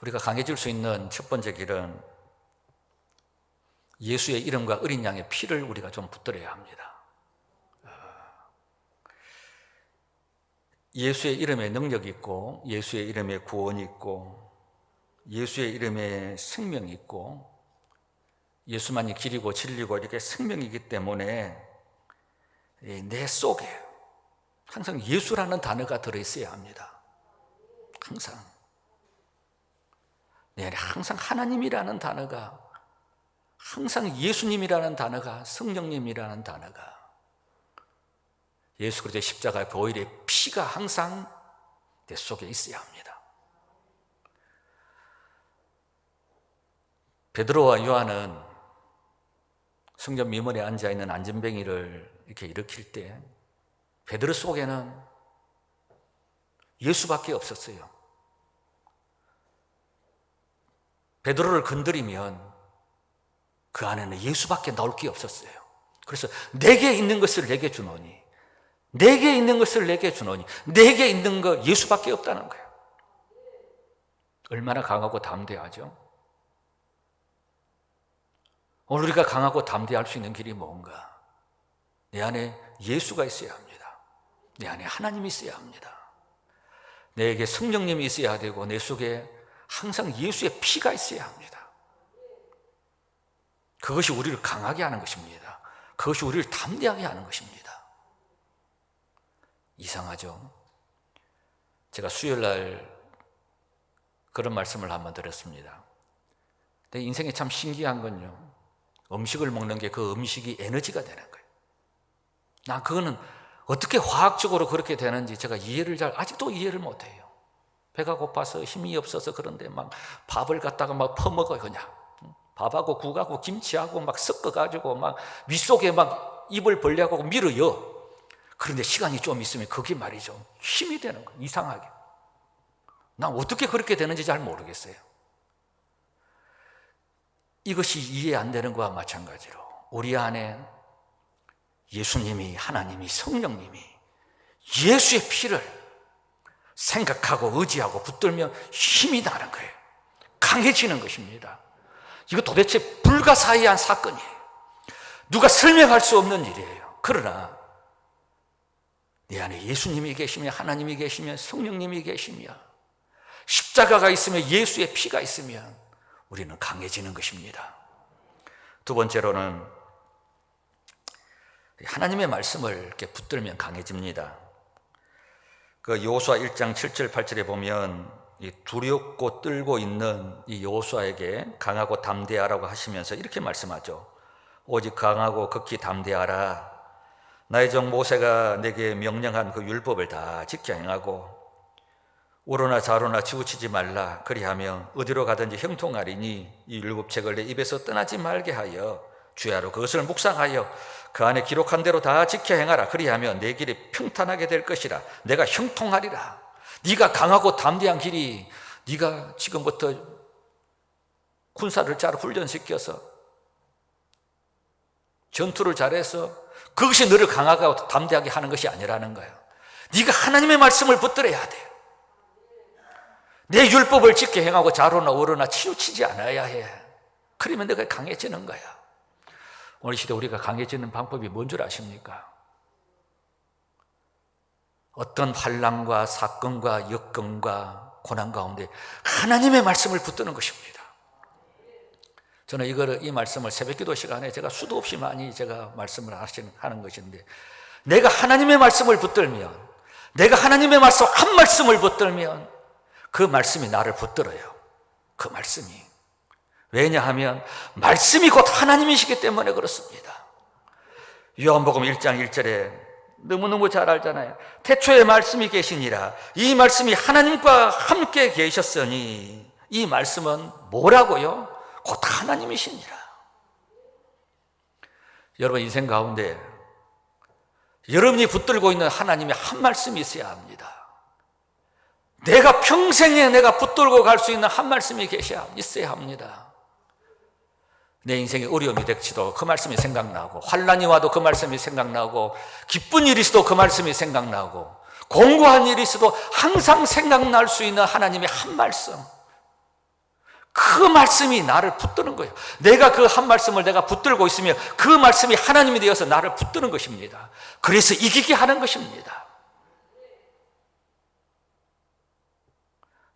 우리가 강해질 수 있는 첫 번째 길은 예수의 이름과 어린 양의 피를 우리가 좀 붙들어야 합니다. 예수의 이름에 능력이 있고, 예수의 이름에 구원이 있고, 예수의 이름에 생명이 있고, 예수만이 길이고 진리고 이렇게 생명이기 때문에 내 속에 항상 예수라는 단어가 들어있어야 합니다. 항상. 내 안에 항상 하나님이라는 단어가, 항상 예수님이라는 단어가, 성령님이라는 단어가, 예수 그리스도의 십자가 보혈의 피가 항상 내 속에 있어야 합니다. 베드로와 요한은 성전 미문에 앉아있는 안전뱅이를 이렇게 일으킬 때 베드로 속에는 예수밖에 없었어요. 베드로를 건드리면 그 안에는 예수밖에 나올 게 없었어요. 그래서 내게 있는 것을 내게 주노니, 내게 있는 것을 내게 주노니, 내게 있는 거 예수밖에 없다는 거예요. 얼마나 강하고 담대하죠? 오늘 우리가 강하고 담대할 수 있는 길이 뭔가? 내 안에 예수가 있어야 합니다. 내 안에 하나님이 있어야 합니다. 내게 성령님이 있어야 되고 내 속에 항상 예수의 피가 있어야 합니다. 그것이 우리를 강하게 하는 것입니다. 그것이 우리를 담대하게 하는 것입니다. 이상하죠? 제가 수요일날 그런 말씀을 한번 드렸습니다. 근데 인생에 참 신기한 건요, 음식을 먹는 게 그 음식이 에너지가 되는 거예요. 난 그거는 어떻게 화학적으로 그렇게 되는지 제가 아직도 이해를 못해요. 배가 고파서 힘이 없어서 그런데 막 밥을 갖다가 막 퍼먹어요. 그냥 밥하고 국하고 김치하고 막 섞어가지고 막 윗속에 막 입을 벌려고 밀어요. 그런데 시간이 좀 있으면 그게 말이죠, 힘이 되는 거예요. 이상하게. 난 어떻게 그렇게 되는지 잘 모르겠어요. 이것이 이해 안 되는 것과 마찬가지로 우리 안에 예수님이, 하나님이, 성령님이 예수의 피를 생각하고 의지하고 붙들면 힘이 나는 거예요. 강해지는 것입니다. 이거 도대체 불가사의한 사건이에요. 누가 설명할 수 없는 일이에요. 그러나 내 안에 예수님이 계시며 하나님이 계시며 성령님이 계시며 십자가가 있으며 예수의 피가 있으면 우리는 강해지는 것입니다. 두 번째로는 하나님의 말씀을 이렇게 붙들면 강해집니다. 그 여호수아 1장 7절 8절에 보면 이 두렵고 떨고 있는 이 여호수아에게 강하고 담대하라고 하시면서 이렇게 말씀하죠. 오직 강하고 극히 담대하라. 나의 종 모세가 내게 명령한 그 율법을 다 지켜 행하고 우로나 좌로나 치우치지 말라. 그리하면 어디로 가든지 형통하리니 이 율법책을 내 입에서 떠나지 말게 하여 주야로 그것을 묵상하여 그 안에 기록한 대로 다 지켜 행하라. 그리하면 내 길이 평탄하게 될 것이라. 내가 형통하리라. 네가 강하고 담대한 길이, 네가 지금부터 군사를 잘 훈련시켜서 전투를 잘해서 그것이 너를 강하고 담대하게 하는 것이 아니라는 거예요. 네가 하나님의 말씀을 붙들어야 돼요. 내 율법을 지켜 행하고 좌로나 우로나 치우치지 않아야 해. 그러면 내가 강해지는 거야. 오늘 시대 우리가 강해지는 방법이 뭔 줄 아십니까? 어떤 환난과 사건과 여건과 고난 가운데 하나님의 말씀을 붙드는 것입니다. 저는 이 말씀을 새벽기도 시간에 제가 수도 없이 많이 제가 말씀을 하는 것인데, 내가 하나님의 말씀을 붙들면, 내가 하나님의 말씀 한 말씀을 붙들면 그 말씀이 나를 붙들어요. 그 말씀이. 왜냐하면 말씀이 곧 하나님이시기 때문에 그렇습니다. 요한복음 1장 1절에 너무너무 잘 알잖아요. 태초에 말씀이 계시니라. 이 말씀이 하나님과 함께 계셨으니, 이 말씀은 뭐라고요? 곧 하나님이시니라. 여러분 인생 가운데 여러분이 붙들고 있는 하나님의 한 말씀이 있어야 합니다. 내가 평생에 내가 붙들고 갈 수 있는 한 말씀이 있어야 합니다. 내 인생에 어려움이 닥치도 그 말씀이 생각나고, 환난이 와도 그 말씀이 생각나고, 기쁜 일이 있어도 그 말씀이 생각나고, 공고한 일이 있어도 항상 생각날 수 있는 하나님의 한 말씀, 그 말씀이 나를 붙드는 거예요. 내가 그 한 말씀을 내가 붙들고 있으면 그 말씀이 하나님이 되어서 나를 붙드는 것입니다. 그래서 이기게 하는 것입니다.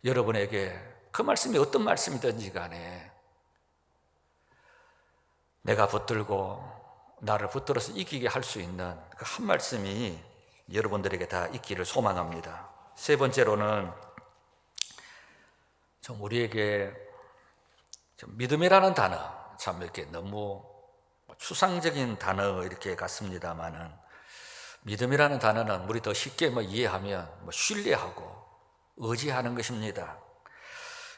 여러분에게 그 말씀이 어떤 말씀이든지 간에 내가 붙들고 나를 붙들어서 이기게 할 수 있는 그 한 말씀이 여러분들에게 다 있기를 소망합니다. 세 번째로는 좀 우리에게 좀 믿음이라는 단어, 참 이렇게 너무 추상적인 단어 이렇게 같습니다만은, 믿음이라는 단어는 우리 더 쉽게 이해하면 신뢰하고 의지하는 것입니다.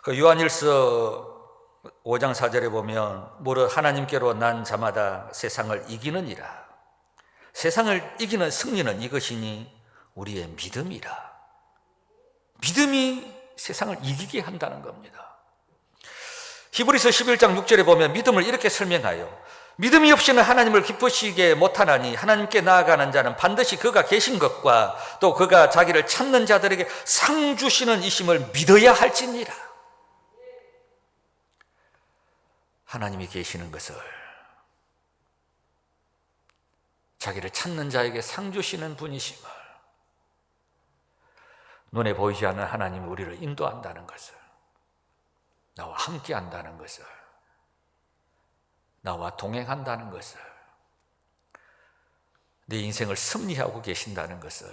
그 요한일서 5장 4절에 보면 무릇 하나님께로 난 자마다 세상을 이기느니라. 세상을 이기는 승리는 이것이니 우리의 믿음이라. 믿음이 세상을 이기게 한다는 겁니다. 히브리서 11장 6절에 보면 믿음을 이렇게 설명하여 믿음이 없이는 하나님을 기쁘시게 못하나니 하나님께 나아가는 자는 반드시 그가 계신 것과 또 그가 자기를 찾는 자들에게 상 주시는 이심을 믿어야 할지니라. 하나님이 계시는 것을, 자기를 찾는 자에게 상 주시는 분이심을, 눈에 보이지 않는 하나님이 우리를 인도한다는 것을, 나와 함께 한다는 것을, 나와 동행한다는 것을, 내 인생을 섭리하고 계신다는 것을,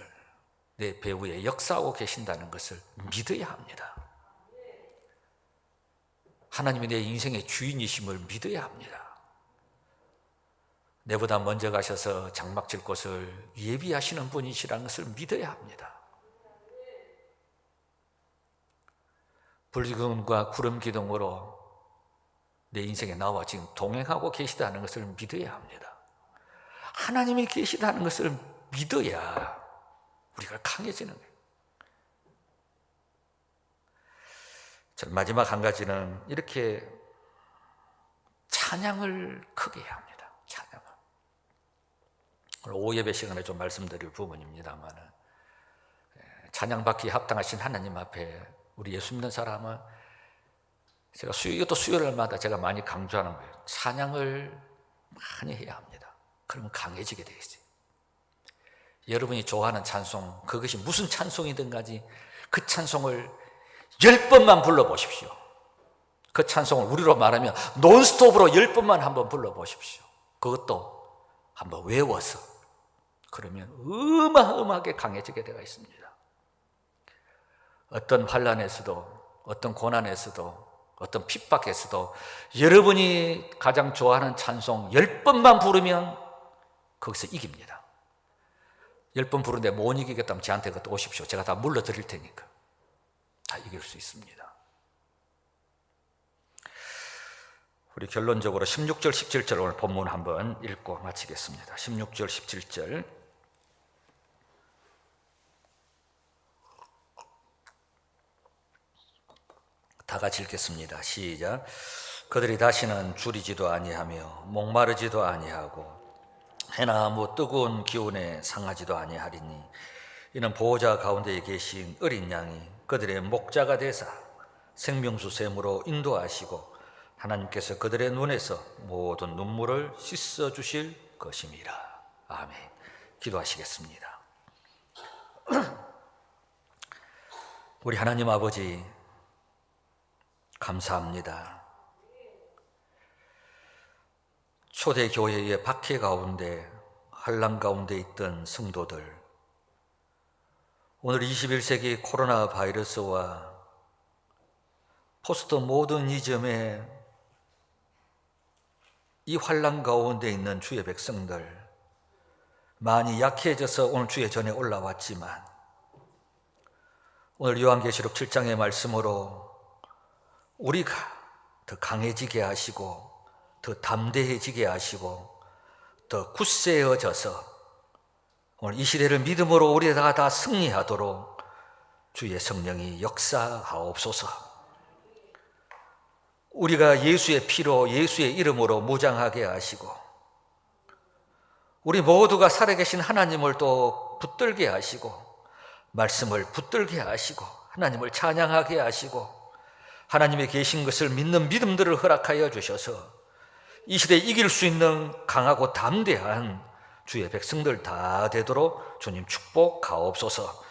내 배후에 역사하고 계신다는 것을 믿어야 합니다. 하나님이 내 인생의 주인이심을 믿어야 합니다. 내보다 먼저 가셔서 장막 질 곳을 예비하시는 분이시라는 것을 믿어야 합니다. 불기둥과 구름 기둥으로 내 인생에 나와 지금 동행하고 계시다는 것을 믿어야 합니다. 하나님이 계시다는 것을 믿어야 우리가 강해지는 거예요. 마지막 한 가지는 이렇게 찬양을 크게 해야 합니다. 찬양을. 오늘 오후 예배 시간에 좀 말씀드릴 부분입니다만, 찬양받기에 합당하신 하나님 앞에 우리 예수 믿는 사람은, 제가 이것도 수요일마다 제가 많이 강조하는 거예요. 찬양을 많이 해야 합니다. 그러면 강해지게 되어 있어요. 여러분이 좋아하는 찬송, 그것이 무슨 찬송이든 간에 그 찬송을 10번만 불러보십시오. 그 찬송을 우리로 말하면 논스톱으로 10번만 한번 불러보십시오. 그것도 한번 외워서. 그러면 어마어마하게 강해지게 되어 있습니다. 어떤 환난에서도, 어떤 고난에서도, 어떤 핍박에서도 여러분이 가장 좋아하는 찬송 10번만 부르면 거기서 이깁니다. 10번 부르는데 못 이기겠다면 저한테 그것도 오십시오. 제가 다 물러드릴 테니까 다 이길 수 있습니다. 우리 결론적으로 16절 17절 오늘 본문 한번 읽고 마치겠습니다. 16절 17절 다 같이 읽겠습니다. 시작. 그들이 다시는 줄이지도 아니하며 목마르지도 아니하고 해나 아무 뜨거운 기운에 상하지도 아니하리니 이는 보호자 가운데에 계신 어린 양이 그들의 목자가 되사 생명수 샘으로 인도하시고 하나님께서 그들의 눈에서 모든 눈물을 씻어 주실 것임이라. 아멘. 기도하시겠습니다. 우리 하나님 아버지 감사합니다. 초대교회의 박해 가운데 환난 가운데 있던 성도들, 오늘 21세기 코로나 바이러스와 포스트 모더니즘의 이 환난 가운데 있는 주의 백성들, 많이 약해져서 오늘 주의 전에 올라왔지만 오늘 요한계시록 7장의 말씀으로 우리가 더 강해지게 하시고 더 담대해지게 하시고 더 굳세어져서 오늘 이 시대를 믿음으로 우리가 다 승리하도록 주의 성령이 역사하옵소서. 우리가 예수의 피로 예수의 이름으로 무장하게 하시고 우리 모두가 살아계신 하나님을 또 붙들게 하시고 말씀을 붙들게 하시고 하나님을 찬양하게 하시고 하나님의 계신 것을 믿는 믿음들을 허락하여 주셔서 이 시대에 이길 수 있는 강하고 담대한 주의 백성들 다 되도록 주님 축복하옵소서.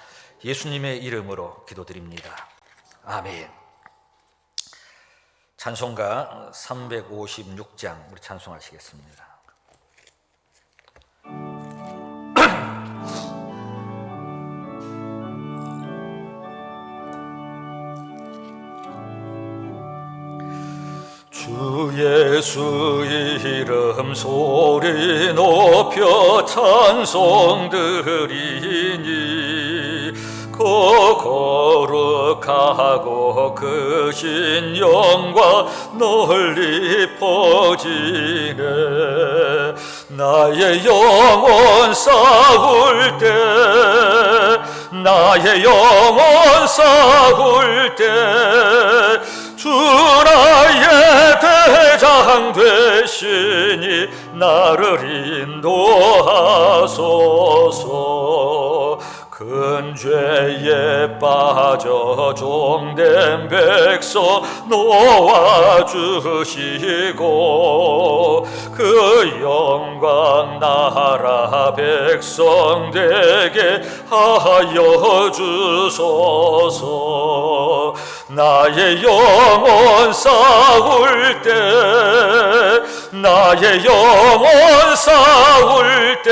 예수님의 이름으로 기도드립니다. 아멘. 찬송가 356장 우리 찬송하시겠습니다. 주 예수 이름 소리 높여 찬송 드리니 그 거룩하고 그 신영과 널리 퍼지네. 나의 영혼 싸울 때 나의 영혼 싸울 때 주 나의 대장 되시니 나를 인도하소서. 큰 죄에 빠져 종된 백성 놓아주시고 그 영광 나라 백성되게 하여 주소서. 나의 영혼 싸울 때 나의 영혼 싸울 때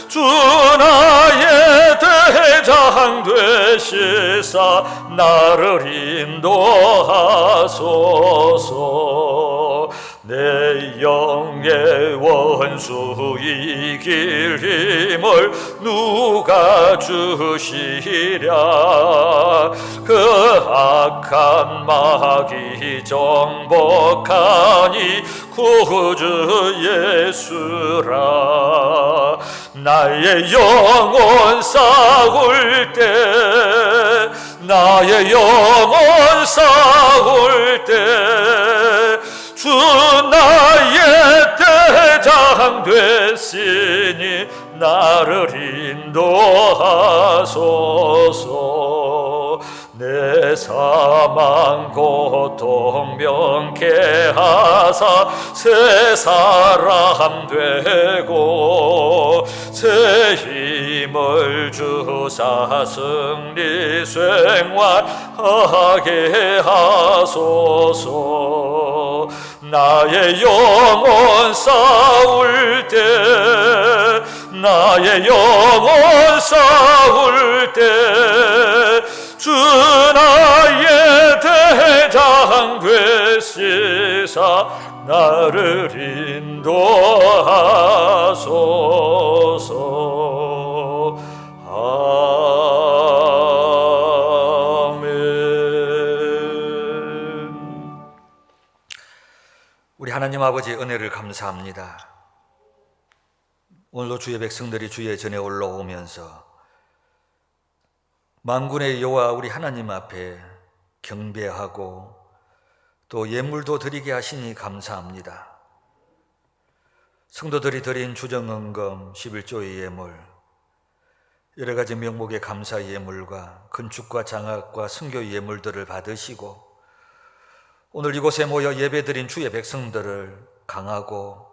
주 나의 대장 되시사 나를 인도하소서. 내 영의 원수 이길 힘을 누가 주시랴. 그 악한 마귀 정복하니 구주 예수라. 나의 영혼 싸울 때 나의 영혼 싸울 때 주 나의 대장 되시니 나를 인도하소서. 내 사망 고통 명쾌하사 새 사람 되고 새 힘을 주사 승리 생활하게 하소서. 나의 영혼 싸울 때 나의 영혼 싸울 때 주 나의 대장 되시사 나를 인도하소서. 아멘. 우리 하나님 아버지 은혜를 감사합니다. 오늘도 주의 백성들이 주의 전에 올라오면서 만군의 여호와 우리 하나님 앞에 경배하고 또 예물도 드리게 하시니 감사합니다. 성도들이 드린 주정헌금 11조의 예물, 여러 가지 명목의 감사 예물과 건축과 장학과 선교 예물들을 받으시고 오늘 이곳에 모여 예배드린 주의 백성들을 강하고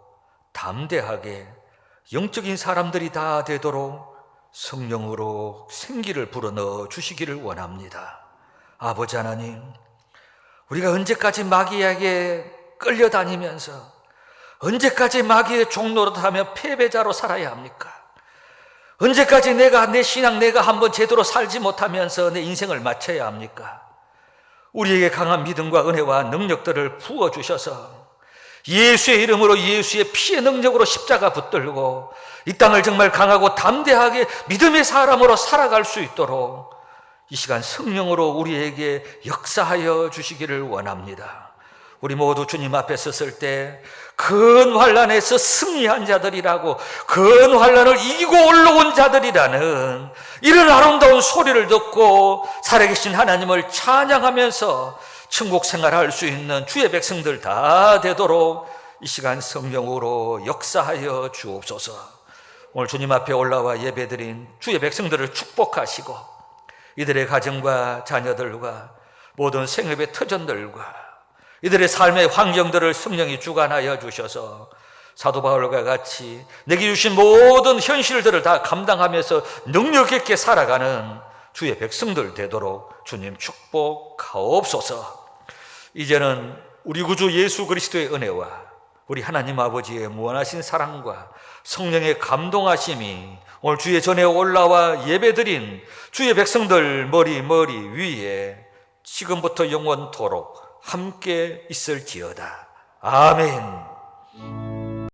담대하게 영적인 사람들이 다 되도록 성령으로 생기를 불어넣어 주시기를 원합니다. 아버지 하나님, 우리가 언제까지 마귀에게 끌려다니면서 언제까지 마귀의 종노릇하며 패배자로 살아야 합니까? 언제까지 내 신앙 내가 한번 제대로 살지 못하면서 내 인생을 마쳐야 합니까? 우리에게 강한 믿음과 은혜와 능력들을 부어주셔서 예수의 이름으로 예수의 피의 능력으로 십자가 붙들고 이 땅을 정말 강하고 담대하게 믿음의 사람으로 살아갈 수 있도록 이 시간 성령으로 우리에게 역사하여 주시기를 원합니다. 우리 모두 주님 앞에 섰을 때 큰 환난에서 승리한 자들이라고, 큰 환난을 이기고 올라온 자들이라는 이런 아름다운 소리를 듣고 살아계신 하나님을 찬양하면서 천국 생활할 수 있는 주의 백성들 다 되도록 이 시간 성령으로 역사하여 주옵소서. 오늘 주님 앞에 올라와 예배드린 주의 백성들을 축복하시고 이들의 가정과 자녀들과 모든 생업의 터전들과 이들의 삶의 환경들을 성령이 주관하여 주셔서 사도 바울과 같이 내게 주신 모든 현실들을 다 감당하면서 능력 있게 살아가는 주의 백성들 되도록 주님 축복하옵소서. 이제는 우리 구주 예수 그리스도의 은혜와 우리 하나님 아버지의 무한하신 사랑과 성령의 감동하심이 오늘 주의 전에 올라와 예배드린 주의 백성들 머리 위에 지금부터 영원토록 함께 있을지어다. 아멘.